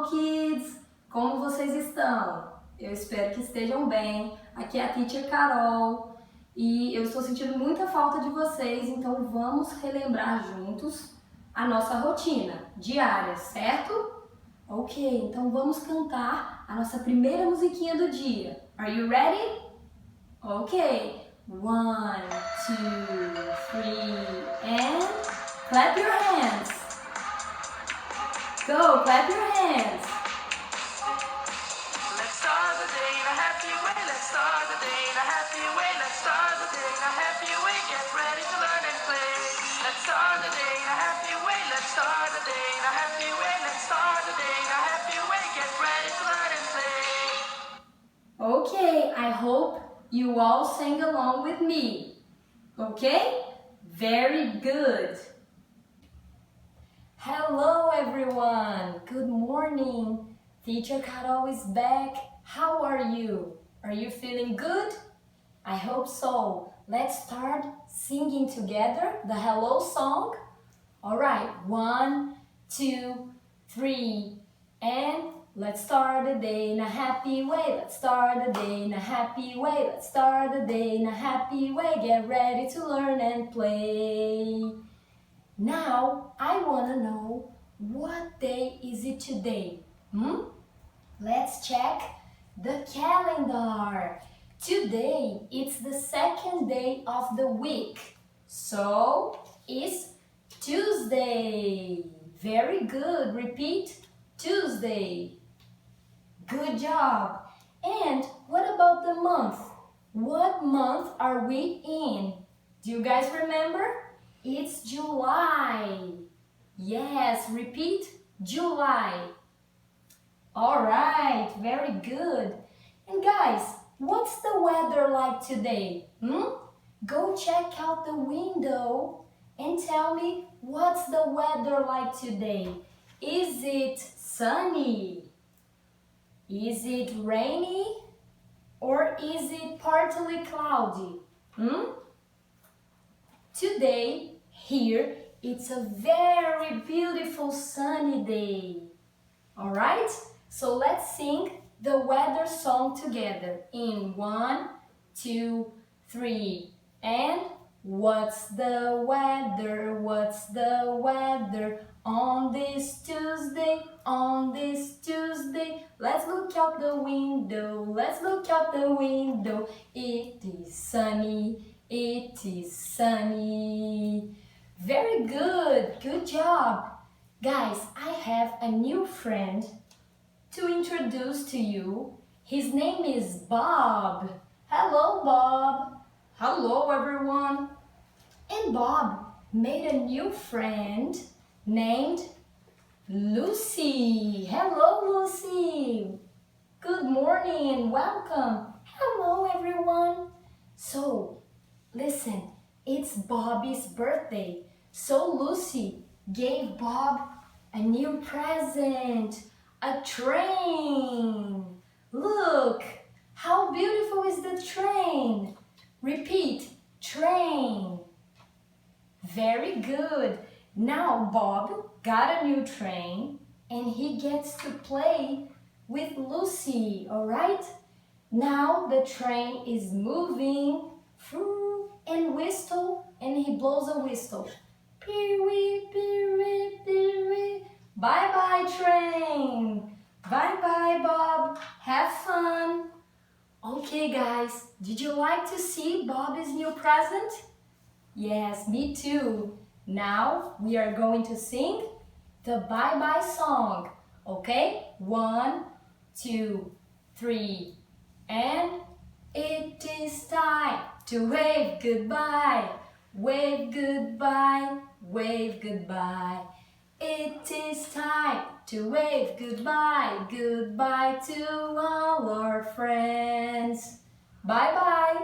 Hello, kids! Como vocês estão? Eu espero que estejam bem. Aqui é a Teacher Carol e eu estou sentindo muita falta de vocês, então vamos relembrar juntos a nossa rotina diária, certo? Ok, então vamos cantar a nossa primeira musiquinha do dia. Are you ready? Ok. 1, 2, 3, and clap your hands. Go, clap your hands. Let's start the day in a happy way. Let's start the day in a happy way. Let's start the day in a happy way. Get ready to learn and play. Let's start the day in a happy way. Let's start the day in a happy way. Let's start the day in a happy way. Get ready to learn and play. Okay, I hope you all sang along with me. Okay? Very good. Hello everyone. Good morning. Teacher Carol is back. How are you? Are you feeling good? I hope so. Let's start singing together the hello song. All right, 1, 2, 3, and let's start the day in a happy way. Let's start the day in a happy way. Let's start the day in a happy way. Get ready to learn and play. Now, I want to know, what day is it today? Let's check the calendar. Today, it's the second day of the week. So, it's Tuesday. Very good. Repeat, Tuesday. Good job. And what about the month? What month are we in? Do you guys remember? It's July. Yes, repeat, July. All right, very good. And guys, what's the weather like today? Go check out the window and tell me what's the weather like today. Is it sunny? Is it rainy? Or is it partly cloudy? Today, here, it's a very beautiful sunny day. All right? So let's sing the weather song together in 1, 2, 3, and what's the weather? What's the weather on this Tuesday? On this Tuesday, let's look out the window. Let's look out the window. It is sunny. It is sunny. Very good. Good job. Guys, I have a new friend to introduce to you. His name is Bob. Hello, Bob. Hello, everyone. And Bob made a new friend named Lucy. Hello, Lucy. Good morning and welcome. Hello, everyone. So, listen, it's Bobby's birthday. So Lucy gave Bob a new present, a train. Look, how beautiful is the train? Repeat, train. Very good. Now Bob got a new train and he gets to play with Lucy, all right? Now the train is moving and whistle, and he blows a whistle. Pee-wee, pee-wee, pee-wee. Bye-bye, train. Bye-bye, Bob. Have fun. Okay, guys, did you like to see Bob's new present? Yes, me too. Now we are going to sing the bye-bye song. Okay? 1, 2, 3, and it is time to wave goodbye. Wave goodbye, wave goodbye. It is time to wave goodbye. Goodbye to all our friends. Bye-bye.